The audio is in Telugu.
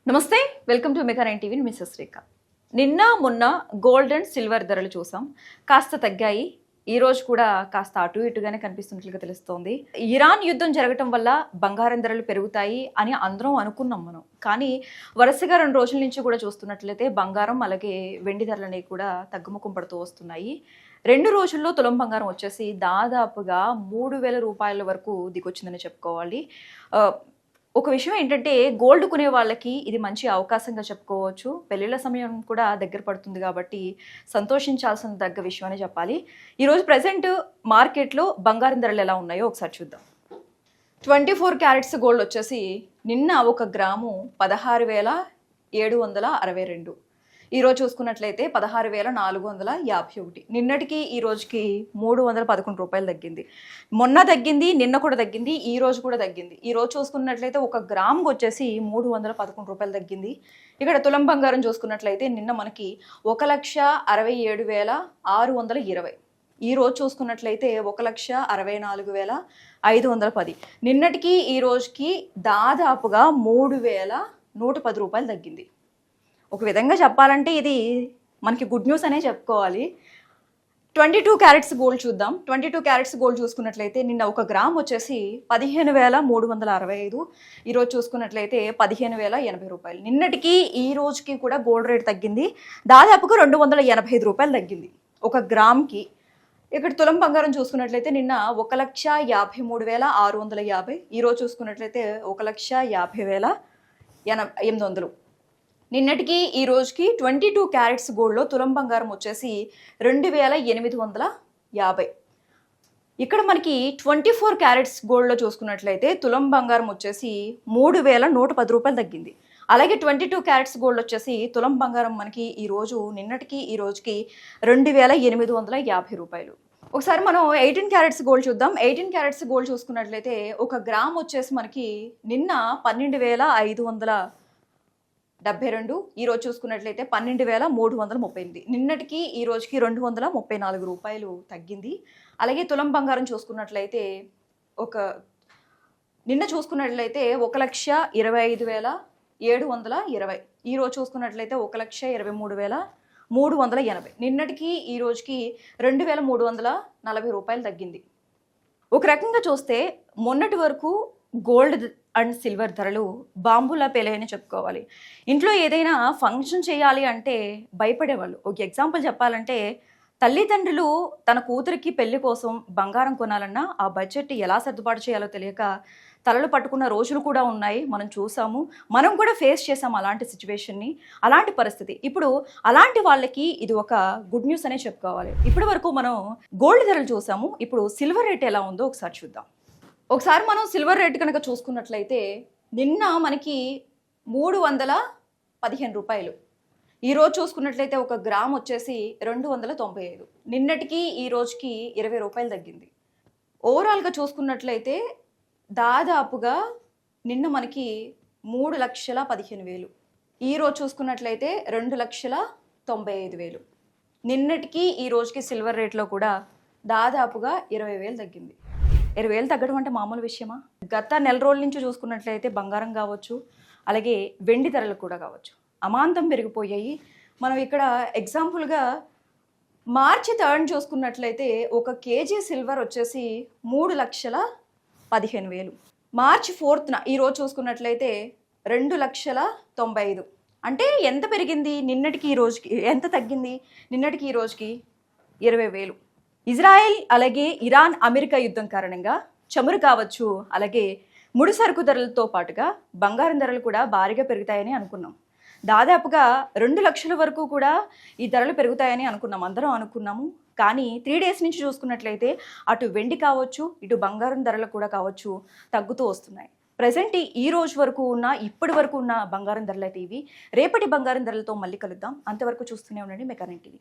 నమస్తే, welcome to mega 9 TV. Mrs Rekha. నిన్న మొన్న గోల్డ్ అండ్ సిల్వర్ ధరలు చూసాం, కాస్త తగ్గాయి. ఈ రోజు కూడా కాస్త అటు ఇటుగానే కనిపిస్తున్నట్లుగా తెలుస్తోంది. ఇరాన్ యుద్ధం జరగటం వల్ల బంగారం ధరలు పెరుగుతాయి అని అందరం అనుకున్నాం మనం. కానీ వరుసగా 2 రోజుల నుంచి కూడా చూస్తున్నట్లయితే బంగారం అలాగే వెండి ధరలు అనేవి కూడా తగ్గుముఖం పడుతూ వస్తున్నాయి. 2 రోజుల్లో తులం బంగారం వచ్చేసి దాదాపుగా 3,000 రూపాయల వరకు దిగొచ్చిందని చెప్పుకోవాలి. ఒక విషయం ఏంటంటే గోల్డ్ కొనే వాళ్ళకి ఇది మంచి అవకాశంగా చెప్పుకోవచ్చు. పెళ్ళిళ్ళ సమయం కూడా దగ్గర పడుతుంది కాబట్టి సంతోషించాల్సిన తగ్గ విషయం అని చెప్పాలి. ఈరోజు ప్రజెంట్ మార్కెట్లో బంగారం ధరలు ఎలా ఉన్నాయో ఒకసారి చూద్దాం. 24 క్యారెట్స్ గోల్డ్ వచ్చేసి నిన్న 1 గ్రాము 16,762. ఈరోజు చూసుకున్నట్లయితే 16,451. నిన్నటికి ఈ రోజుకి 311 రూపాయలు తగ్గింది. మొన్న తగ్గింది, నిన్న కూడా తగ్గింది, ఈ రోజు కూడా తగ్గింది. ఈ రోజు చూసుకున్నట్లయితే 1 గ్రామ్కి వచ్చేసి 311 రూపాయలు తగ్గింది. ఇక్కడ తులం బంగారం చూసుకున్నట్లయితే నిన్న మనకి 1,67,620. ఈ రోజు చూసుకున్నట్లయితే 1,64,510. నిన్నటికి ఈ రోజుకి దాదాపుగా 3,110 రూపాయలు తగ్గింది. ఒక విధంగా చెప్పాలంటే ఇది మనకి గుడ్ న్యూస్ అనే చెప్పుకోవాలి. 22 క్యారెట్స్ గోల్డ్ చూద్దాం. 22 క్యారెట్స్ గోల్డ్ చూసుకున్నట్లయితే నిన్న 1 గ్రామ్ వచ్చేసి 15,365. ఈరోజు చూసుకున్నట్లయితే 15,080 రూపాయలు. నిన్నటికి ఈ రోజుకి కూడా గోల్డ్ రేట్ తగ్గింది, దాదాపుగా 285 రూపాయలు తగ్గింది 1 గ్రామ్కి. ఇక్కడ తులం బంగారం చూసుకున్నట్లయితే నిన్న 1,53,650. ఈరోజు చూసుకున్నట్లయితే 1,50,800. నిన్నటికి ఈ రోజుకి 22 క్యారెట్స్ గోల్డ్లో తులం బంగారం వచ్చేసి 2,850. ఇక్కడ మనకి 24 క్యారెట్స్ గోల్డ్లో చూసుకున్నట్లయితే తులం బంగారం వచ్చేసి 3,110 రూపాయలు తగ్గింది. అలాగే 22 క్యారెట్స్ గోల్డ్ వచ్చేసి తులం బంగారం మనకి ఈ రోజు నిన్నటికి ఈ రోజుకి 2,850 రూపాయలు. ఒకసారి మనం 18 క్యారెట్స్ గోల్డ్ చూద్దాం. 18 క్యారెట్స్ గోల్డ్ చూసుకున్నట్లయితే 1 గ్రామ్ వచ్చేసి మనకి నిన్న 12,572. ఈ రోజు చూసుకున్నట్లయితే 12,338. నిన్నటికి ఈ రోజుకి 234 రూపాయలు తగ్గింది. అలాగే తులం బంగారం చూసుకున్నట్లయితే నిన్న చూసుకున్నట్లయితే 1,25,720. ఈ రోజు చూసుకున్నట్లయితే 1,23,380. నిన్నటికి ఈ రోజుకి 2,340 రూపాయలు తగ్గింది. ఒక రకంగా చూస్తే మొన్నటి వరకు గోల్డ్ అండ్ సిల్వర్ ధరలు బాంబులా పేలాయని చెప్పుకోవాలి. ఇంట్లో ఏదైనా ఫంక్షన్ చేయాలి అంటే భయపడేవాళ్ళు. ఒక ఎగ్జాంపుల్ చెప్పాలంటే తల్లిదండ్రులు తన కూతురికి పెళ్లి కోసం బంగారం కొనాలన్నా ఆ బడ్జెట్ ఎలా సర్దుబాటు చేయాలో తెలియక తలలు పట్టుకున్న రోజులు కూడా ఉన్నాయి. మనం చూసాము, మనం కూడా ఫేస్ చేసాము అలాంటి సిచ్యువేషన్ని, అలాంటి పరిస్థితి. ఇప్పుడు అలాంటి వాళ్ళకి ఇది ఒక గుడ్ న్యూస్ అనే చెప్పుకోవాలి. ఇప్పటి వరకు మనం గోల్డ్ ధరలు చూసాము, ఇప్పుడు సిల్వర్ రేట్ ఎలా ఉందో ఒకసారి చూద్దాం. ఒకసారి మనం సిల్వర్ రేట్ కనుక చూసుకున్నట్లయితే నిన్న మనకి 315 రూపాయలు. ఈరోజు చూసుకున్నట్లయితే 1 గ్రామ్ వచ్చేసి 295. నిన్నటికి ఈ రోజుకి 20 రూపాయలు తగ్గింది. ఓవరాల్గా చూసుకున్నట్లయితే దాదాపుగా నిన్న మనకి 3,15,000. ఈరోజు చూసుకున్నట్లయితే 2,95,000. నిన్నటికి ఈ రోజుకి సిల్వర్ రేట్లో కూడా దాదాపుగా 20,000 తగ్గింది. 20,000 తగ్గడం అంటే మామూలు విషయమా? గత నెల రోజుల నుంచి చూసుకున్నట్లయితే బంగారం కావచ్చు, అలాగే వెండి ధరలు కూడా కావచ్చు, అమాంతం పెరిగిపోయాయి. మనం ఇక్కడ ఎగ్జాంపుల్గా మార్చి 3 చూసుకున్నట్లయితే 1 కేజీ సిల్వర్ వచ్చేసి 3,15,000. మార్చి 4 ఈరోజు చూసుకున్నట్లయితే 2,95,000. అంటే ఎంత పెరిగింది? నిన్నటికి ఈ రోజుకి ఎంత తగ్గింది? నిన్నటికి ఈ రోజుకి 20,000. ఇజ్రాయెల్ అలాగే ఇరాన్ అమెరికా యుద్ధం కారణంగా చమురు కావచ్చు, అలాగే ముడి సరుకు ధరలతో పాటుగా బంగారం ధరలు కూడా భారీగా పెరుగుతాయని అనుకున్నాం. దాదాపుగా 2 లక్షల వరకు కూడా ఈ ధరలు పెరుగుతాయని అనుకున్నాం, అందరం అనుకున్నాము. కానీ 3 డేస్ నుంచి చూసుకున్నట్లయితే అటు వెండి కావచ్చు, ఇటు బంగారం ధరలు కూడా కావచ్చు తగ్గుతూ వస్తున్నాయి. ప్రజెంట్ ఈ రోజు వరకు ఉన్న ఇప్పటి వరకు ఉన్న బంగారం ధరలు అయితే ఇవి. రేపటి బంగారం ధరలతో మళ్ళీ కలుద్దాం. అంతవరకు చూస్తూనే ఉండండి మెగా 9 టీవీ.